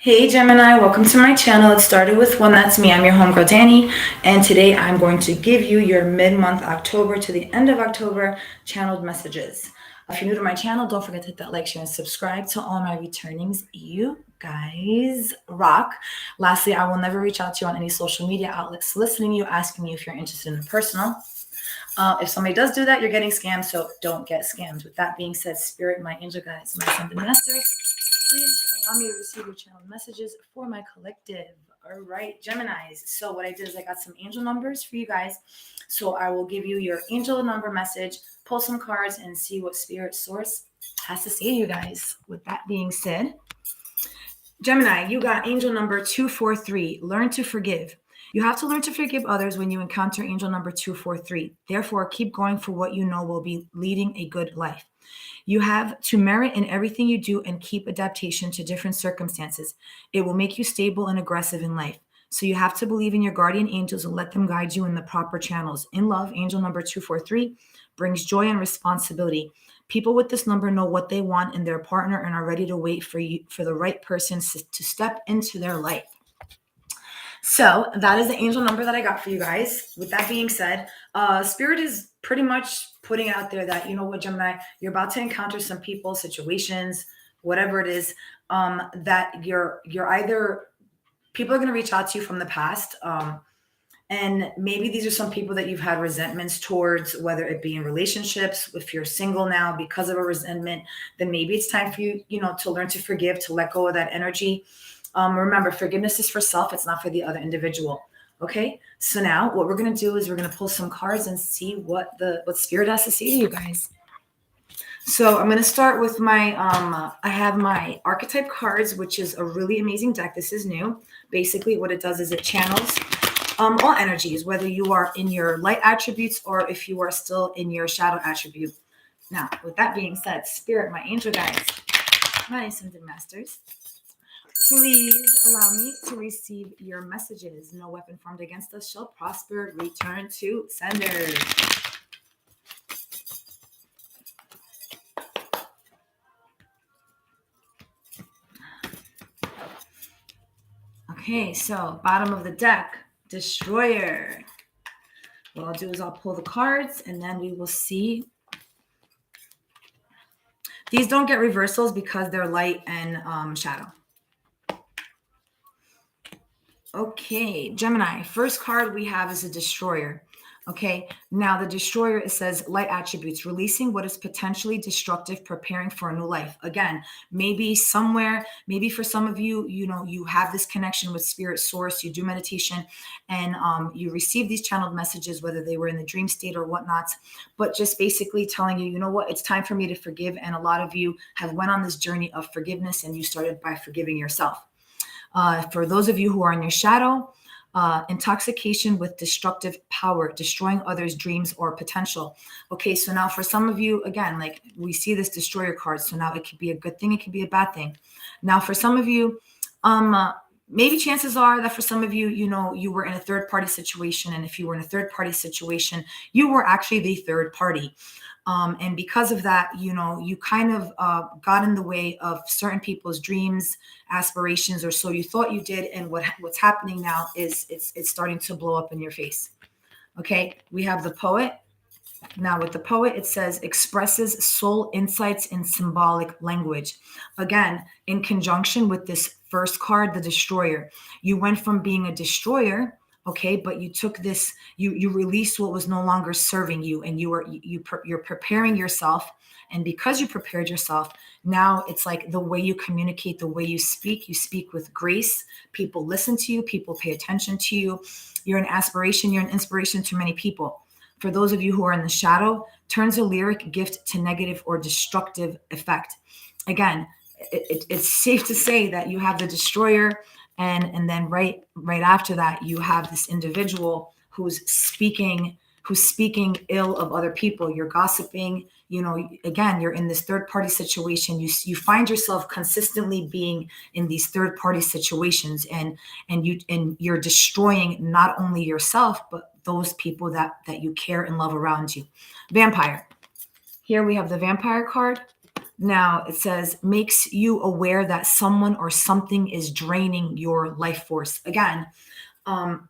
Hey Gemini, welcome to my channel. It started with one, that's me. I'm your homegirl Danny, and today I'm going to give you your mid-month October to the end of October channeled messages. If you're new to my channel, don't forget to hit that like, share, and subscribe. To all my returnings, you guys rock. Lastly, I will never reach out to you on any social media outlets soliciting you, asking you if you're interested in the personal. If somebody does do that, you're getting scammed, so don't get scammed. With that being said, Spirit, my angel guides, my ascended masters, please allow me to receive your channel messages for my collective. All right, Geminis. So what I did is I got some angel numbers for you guys. So I will give you your angel number message, pull some cards, and see what Spirit Source has to say to you guys. With that being said, Gemini, you got angel number 243. Learn to forgive. You have to learn to forgive others when you encounter angel number 243. Therefore, keep going for what you know will be leading a good life. You have to merit in everything you do and keep adaptation to different circumstances. It will make you stable and aggressive in life. So you have to believe in your guardian angels and let them guide you in the proper channels. In love, angel number 243 brings joy and responsibility. People with this number know what they want in their partner and are ready to wait for the right person to step into their life. So that is the angel number that I got for you guys. With that being said, Spirit is pretty much putting out there that, you know what, Gemini, you're about to encounter some people, situations, whatever it is, that you're either people are going to reach out to you from the past. And maybe these are some people that you've had resentments towards, whether it be in relationships. If you're single now because of a resentment, then maybe it's time for you, to learn to forgive, to let go of that energy. Remember, forgiveness is for self. It's not for the other individual. Okay. So now what we're going to do is we're going to pull some cards and see what Spirit has to say to you guys. So I'm going to start with my, I have my archetype cards, which is a really amazing deck. This is new. Basically what it does is it channels all energies, whether you are in your light attributes or if you are still in your shadow attribute. Now, with that being said, Spirit, my angel guides, my ascended masters, please allow me to receive your messages. No weapon formed against us shall prosper. Return to sender. Okay, so bottom of the deck, Destroyer. What I'll do is I'll pull the cards and then we will see. These don't get reversals because they're light and shadow. Okay, Gemini, first card we have is a Destroyer. Okay, now the Destroyer, it says light attributes, releasing what is potentially destructive, preparing for a new life. Again, maybe somewhere, maybe for some of you, you have this connection with Spirit Source, you do meditation and you receive these channeled messages, whether they were in the dream state or whatnot, but just basically telling you, you know what, it's time for me to forgive. And a lot of you have went on this journey of forgiveness and you started by forgiving yourself. For those of you who are in your shadow, intoxication with destructive power, destroying others' dreams or potential. Okay, so now for some of you, again, like we see this Destroyer card, so now it could be a good thing, it could be a bad thing. Now for some of you, maybe chances are that for some of you, you were in a third-party situation, and if you were in a third-party situation, you were actually the third party. And because of that, you kind of got in the way of certain people's dreams, aspirations, or so you thought you did. And what's happening now is it's starting to blow up in your face. Okay, we have the Poet. Now with the Poet, it says expresses soul insights in symbolic language. Again, in conjunction with this first card, the Destroyer. You went from being a destroyer, okay, but you took this, you released what was no longer serving you, and you're preparing yourself. And because you prepared yourself, now it's like the way you communicate, the way you speak with grace. People listen to you, people pay attention to you. You're an aspiration, you're an inspiration to many people. For those of you who are in the shadow, turns a lyric gift to negative or destructive effect. Again, it's safe to say that you have the Destroyer, and then right after that, you have this individual who's speaking ill of other people. You're gossiping. Again, you're in this third-party situation. You find yourself consistently being in these third-party situations, and you're destroying not only yourself but those people that you care and love around you. Vampire. Here we have the Vampire card. Now it says makes you aware that someone or something is draining your life force. Again, um,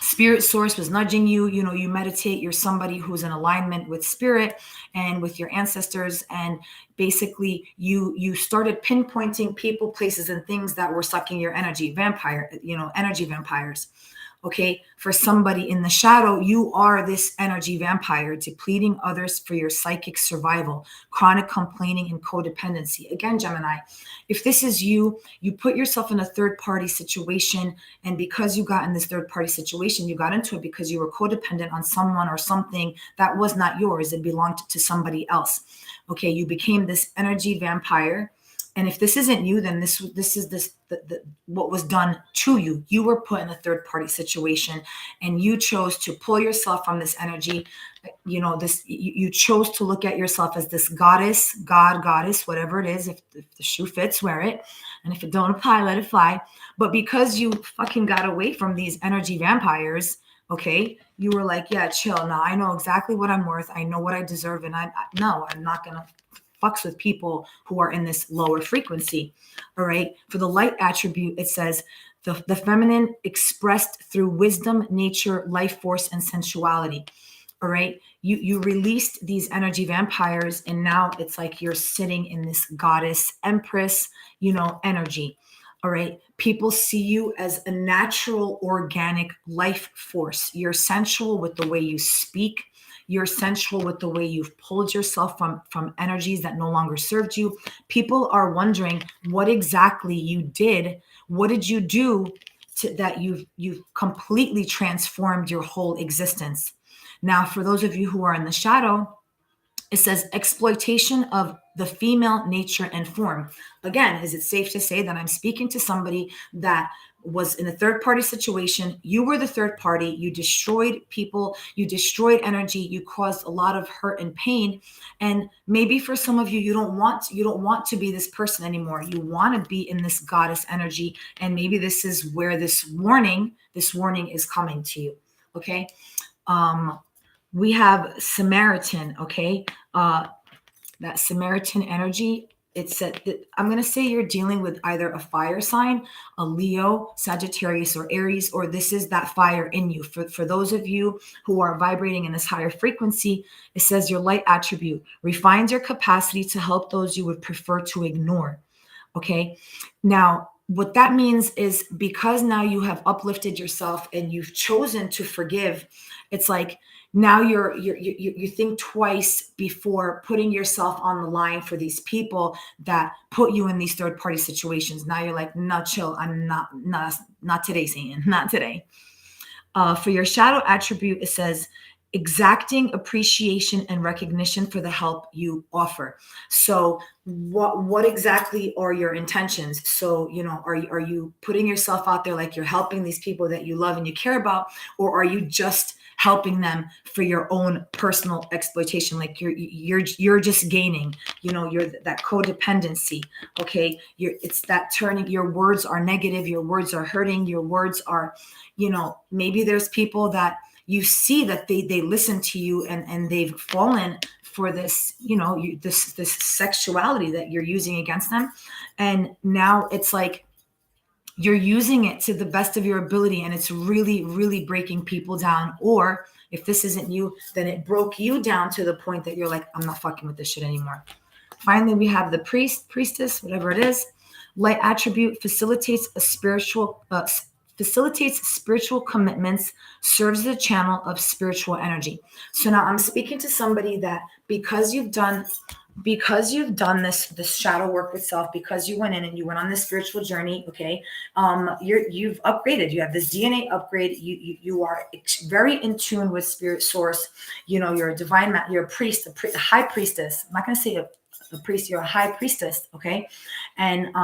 spirit source was nudging you. You know, you meditate, you're somebody who's in alignment with spirit and with your ancestors, and basically you started pinpointing people, places, and things that were sucking your energy. Energy vampires. Okay, for somebody in the shadow, you are this energy vampire, depleting others for your psychic survival, chronic complaining, and codependency. Again, Gemini, if this is you, you put yourself in a third party situation, and because you got in this third party situation, you got into it because you were codependent on someone or something that was not yours, it belonged to somebody else. Okay, you became this energy vampire. And if this isn't you, then this is what was done to you. You were put in a third party situation, and you chose to pull yourself from this energy. You know, this you chose to look at yourself as this goddess, goddess, whatever it is. If the shoe fits, wear it, and if it don't apply, let it fly. But because you fucking got away from these energy vampires, okay, you were like, yeah, chill. Now I know exactly what I'm worth. I know what I deserve, and no, I'm not gonna fucks with people who are in this lower frequency. All right. For the light attribute, it says the feminine expressed through wisdom, nature, life force, and sensuality. All right. You released these energy vampires, and now it's like you're sitting in this goddess, empress, energy. All right. People see you as a natural, organic life force. You're sensual with the way you speak. You're sensual with the way you've pulled yourself from energies that no longer served you. People are wondering what exactly you did. What did you do that you've completely transformed your whole existence? Now, for those of you who are in the shadow, it says exploitation of the female nature and form. Again, is it safe to say that I'm speaking to somebody that was in a third party situation? You were the third party. You destroyed people. You destroyed energy. You caused a lot of hurt and pain. And maybe for some of you, you don't want to be this person anymore. You want to be in this goddess energy. And maybe this is where this warning is coming to you. Okay. We have Samaritan. Okay. That Samaritan energy, it said that I'm going to say you're dealing with either a fire sign, a Leo, Sagittarius, or Aries, or this is that fire in you. For those of you who are vibrating in this higher frequency, it says your light attribute refines your capacity to help those you would prefer to ignore. Okay. Now, what that means is because now you have uplifted yourself and you've chosen to forgive, it's like now you think twice before putting yourself on the line for these people that put you in these third party situations. Now you're like, no, chill. I'm not today, Satan, not today. For your shadow attribute, it says exacting appreciation and recognition for the help you offer. So what exactly are your intentions? So, are you putting yourself out there like you're helping these people that you love and you care about, or are you just helping them for your own personal exploitation? Like you're just gaining, you're that codependency. Okay. It's that turning, your words are negative. Your words are hurting. Your words are, maybe there's people that you see that they listen to you and they've fallen for this, this sexuality that you're using against them. And now it's like, you're using it to the best of your ability, and it's really, really breaking people down. Or if this isn't you, then it broke you down to the point that you're like, I'm not fucking with this shit anymore. Finally, we have the priestess, whatever it is. Light attribute facilitates spiritual commitments, serves as a channel of spiritual energy. So now I'm speaking to somebody that because you've done this shadow work with self, because you went in and you went on this spiritual journey, okay, you've upgraded. You have this DNA upgrade. You are very in tune with spirit source. You're a divine, you're a priest, a high priestess. I'm not going to say a priest, you're a high priestess, okay? And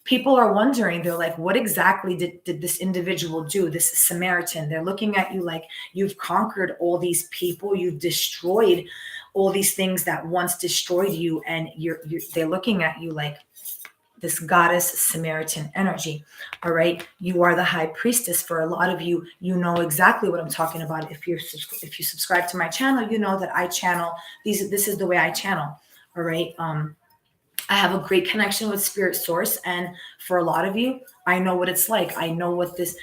people are wondering, they're like, what exactly did this individual do, this Samaritan? They're looking at you like you've conquered all these people, you've destroyed all these things that once destroyed you, and they're looking at you like this goddess Samaritan energy. All right, you are the high priestess. For a lot of you, you know exactly what I'm talking about. If you subscribe to my channel, you know that I channel these. This is the way I channel. All right. I have a great connection with spirit source. And for a lot of you, I know what it's like. I know what this,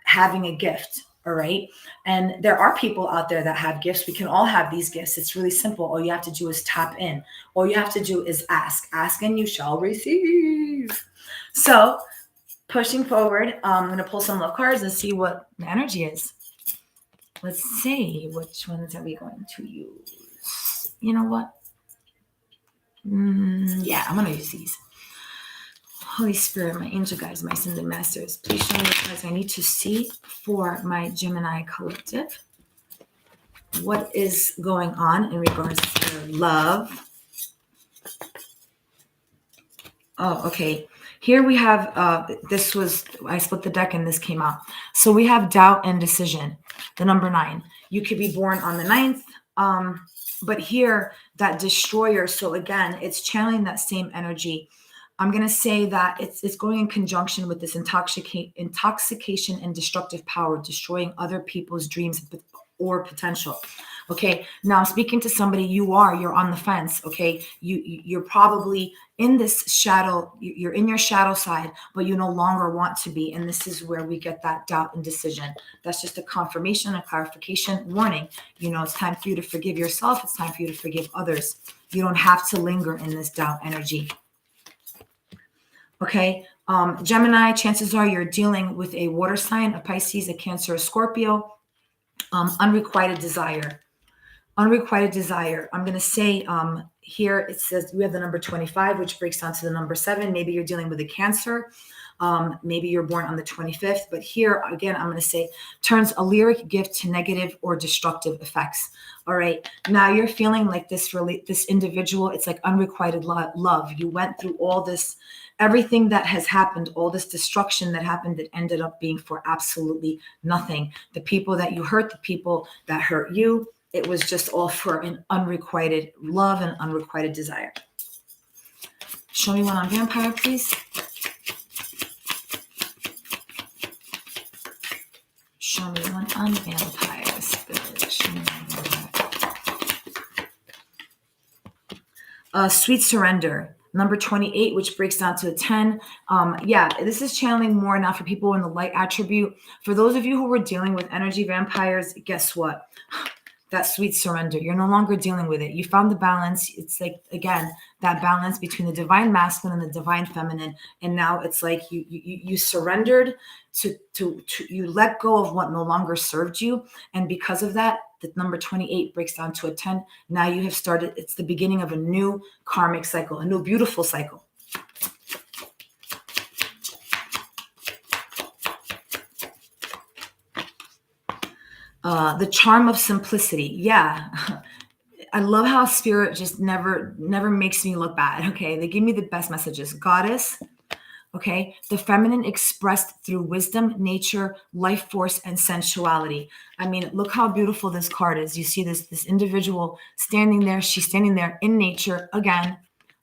having a gift. All right. And there are people out there that have gifts. We can all have these gifts. It's really simple. All you have to do is tap in. All you have to do is ask. Ask and you shall receive. So pushing forward, I'm going to pull some love cards and see what the energy is. Let's see, which ones are we going to use? You know what? Yeah, I'm going to use these. Holy Spirit, my angel guides, my ascended masters, please show me the cards I need to see for my Gemini collective. What is going on in regards to their love? Oh, okay. Here we have, I split the deck and this came out. So we have doubt and decision, the number 9. You could be born on the 9th. But here, that destroyer, so again, it's channeling that same energy. I'm going to say that it's going in conjunction with this intoxication and destructive power, destroying other people's dreams or potential. Okay, now speaking to somebody, you're on the fence. Okay, you're probably in this shadow, you're in your shadow side, but you no longer want to be. And this is where we get that doubt and decision. That's just a confirmation, a clarification, warning. It's time for you to forgive yourself. It's time for you to forgive others. You don't have to linger in this doubt energy. Okay, Gemini, chances are you're dealing with a water sign, a Pisces, a Cancer, a Scorpio. Unrequited desire. Unrequited desire. I'm going to say here it says we have the number 25, which breaks down to the number 7. Maybe you're dealing with a Cancer. Maybe you're born on the 25th. But here, again, I'm going to say turns a lyric gift to negative or destructive effects. All right. Now you're feeling like this individual, it's like unrequited love. You went through all this, everything that has happened, all this destruction that happened that ended up being for absolutely nothing. The people that you hurt, the people that hurt you, it was just all for an unrequited love and unrequited desire. Show me one on vampire, please. Show me one on vampire spirit. Show me one on vampire. Sweet surrender. Number 28, which breaks down to a 10. This is channeling more now for people in the light attribute. For those of you who were dealing with energy vampires, guess what? That sweet surrender. You're no longer dealing with it. You found the balance. It's like, again, that balance between the divine masculine and the divine feminine. And now it's like you surrendered to you let go of what no longer served you. And because of that, the number 28 breaks down to a 10. Now you have started, it's the beginning of a new karmic cycle, a new beautiful cycle. The charm of simplicity. Yeah. I love how spirit just never makes me look bad. Okay. They give me the best messages. Goddess. Okay. The feminine expressed through wisdom, nature, life force, and sensuality. I mean, look how beautiful this card is. You see this individual standing there. She's standing there in nature. Again,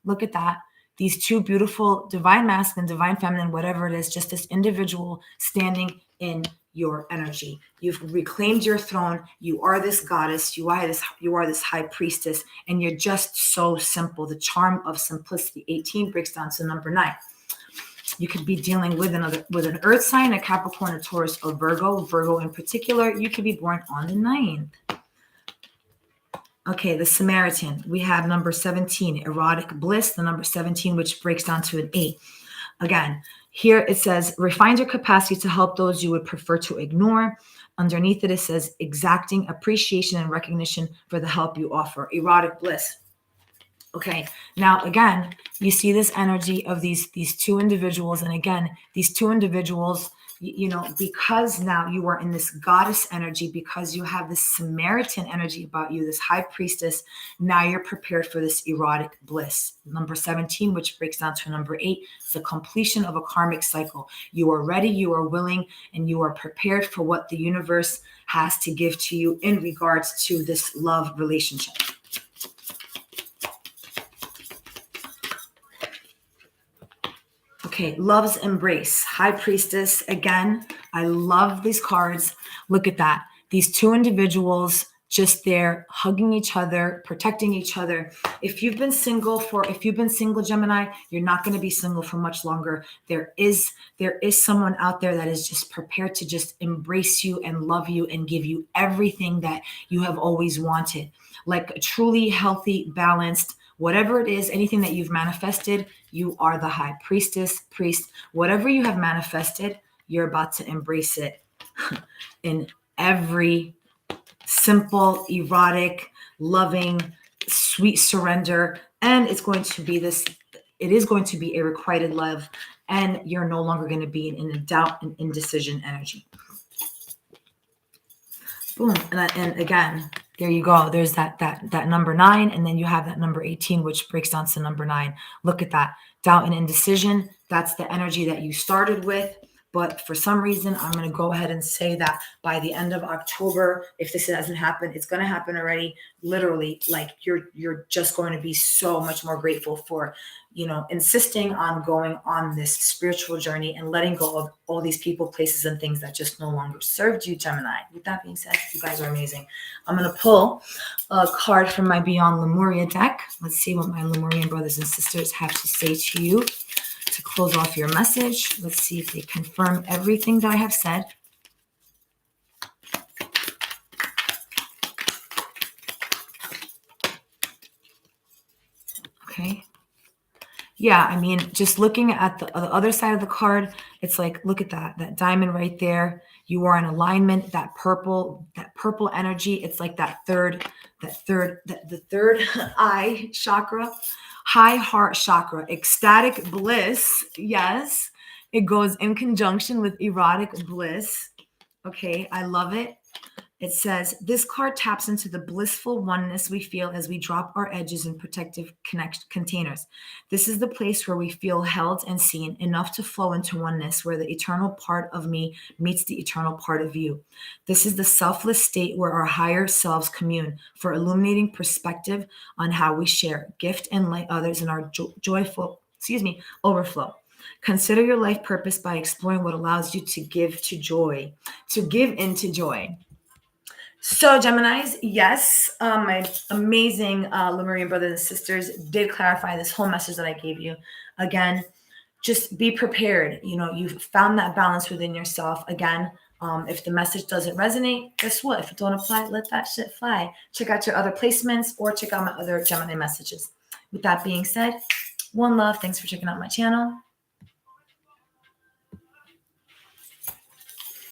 look at that. These two beautiful divine masculine, divine feminine, whatever it is, just this individual standing in your energy. You've reclaimed your throne. You are this goddess. You are this high priestess, and you're just so simple. The charm of simplicity. 18 breaks down to number 9. You could be dealing with an earth sign, a Capricorn, a Taurus, or Virgo. Virgo in particular, you could be born on the 9th. Okay, the Samaritan. We have number 17, erotic bliss, the number 17, which breaks down to an 8. Again, here it says, refine your capacity to help those you would prefer to ignore. Underneath it says, exacting appreciation and recognition for the help you offer. Erotic bliss. Okay, now again, you see this energy of these two individuals. And again, these two individuals, because now you are in this goddess energy, because you have this Samaritan energy about you, this high priestess, now you're prepared for this erotic bliss. Number 17, which breaks down to number 8, it's the completion of a karmic cycle. You are ready, you are willing, and you are prepared for what the universe has to give to you in regards to this love relationship. Okay, love's embrace, high priestess. Again, I love these cards. Look at that. These two individuals, just there, hugging each other, protecting each other. If you've been single, Gemini, you're not going to be single for much longer. There is someone out there that is just prepared to just embrace you and love you and give you everything that you have always wanted. Like a truly healthy, balanced, whatever it is, anything that you've manifested, you are the high priestess, priest. Whatever you have manifested, you're about to embrace it in every simple, erotic, loving, sweet surrender. And it is going to be a requited love. And you're no longer going to be in a doubt and indecision energy. Boom. And again, there you go. There's that number 9. And then you have that number 18, which breaks down to number 9. Look at that. Doubt and indecision. That's the energy that you started with. But for some reason, I'm going to go ahead and say that by the end of October, if this hasn't happened, it's going to happen already. Literally, like you're just going to be so much more grateful for, insisting on going on this spiritual journey and letting go of all these people, places, and things that just no longer served you, Gemini. With that being said, you guys are amazing. I'm going to pull a card from my Beyond Lemuria deck. Let's see what my Lemurian brothers and sisters have to say to you to close off your message. Let's see if they confirm everything that I have said. Okay. Yeah, I mean, just looking at the other side of the card, it's like, look at that diamond right there. You are in alignment. That purple energy. It's like the third eye chakra, high heart chakra, ecstatic bliss. Yes, it goes in conjunction with erotic bliss. Okay, I love it. It says, this card taps into the blissful oneness we feel as we drop our edges in protective containers. This is the place where we feel held and seen, enough to flow into oneness, where the eternal part of me meets the eternal part of you. This is the selfless state where our higher selves commune for illuminating perspective on how we share, gift, and light others in our overflow. Consider your life purpose by exploring what allows you to give into joy. So Geminis, yes, my amazing Lemurian brothers and sisters did clarify this whole message that I gave you. Again, just be prepared. You've found that balance within yourself. Again, if the message doesn't resonate, guess what? If it don't apply, let that shit fly. Check out your other placements or check out my other Gemini messages. With that being said, one love. Thanks for checking out my channel.